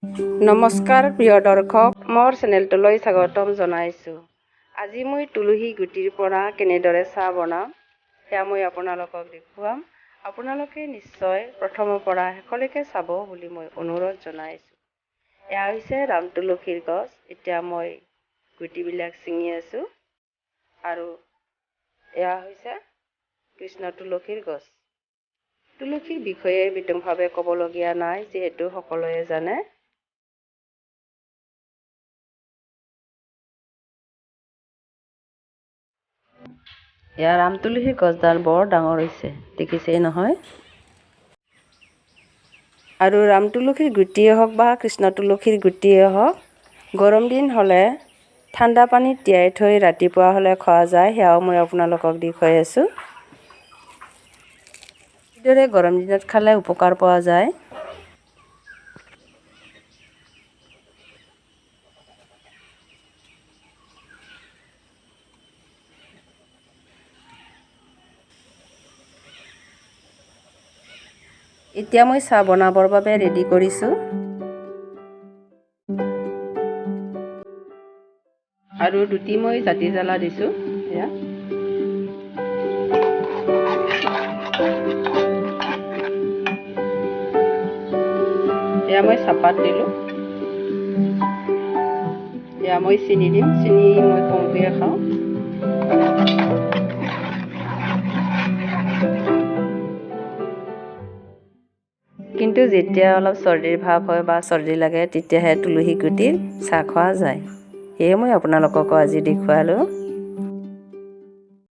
নমস্কাৰ প্ৰিয় দৰ্শক, মোৰ চেনেলটোলৈ স্বাগতম জনাইছোঁ। আজি মই তুলসী গুটিৰ পৰা কেনেদৰে চাহ বনাম সেয়া মই আপোনালোকক দেখুৱাম। আপোনালোকে নিশ্চয় প্ৰথমৰ পৰা শেষলৈকে চাব বুলি মই অনুৰোধ জনাইছোঁ। এয়া হৈছে ৰাম তুলসীৰ গছ। এতিয়া মই গুটিবিলাক ছিঙি আছোঁ আৰু এয়া হৈছে কৃষ্ণ তুলসীৰ গছ। তুলসীৰ বিষয়ে বিতংভাৱে ক'বলগীয়া নাই, যিহেতু সকলোৱে জানে। এয়া ৰাম তুলসীৰ গছডাল বৰ ডাঙৰ হৈছে, দেখিছেই নহয়। আৰু ৰাম তুলসীৰ গুটিয়ে হওক বা কৃষ্ণ তুলসীৰ গুটিয়ে হওক, গৰম দিন হ'লে ঠাণ্ডা পানীত তিয়াই থৈ ৰাতিপুৱা হ'লে খোৱা যায়। সেয়াও মই আপোনালোকক দেখুৱাই আছোঁ। কিদৰে গৰম দিনত খালে উপকাৰ পোৱা যায়। এতিয়া মই চাহ বনাবৰ বাবে ৰেডি কৰিছোঁ। আৰু দুটি মই জাতি জ্বালা দিছোঁ। এয়া মই চাহপাত দিলোঁ। এয়া মই চেনি দিম। চেনি মই কমকৈ খাওঁ। কিন্তু যেতিয়া অলপ চৰ্দিৰ ভাৱ হয় বা চৰ্দি লাগে, তেতিয়াহে তুলসী গুটিৰ চাহ খোৱা যায়। সেয়ে মই আপোনালোককো আজি দেখুৱালোঁ।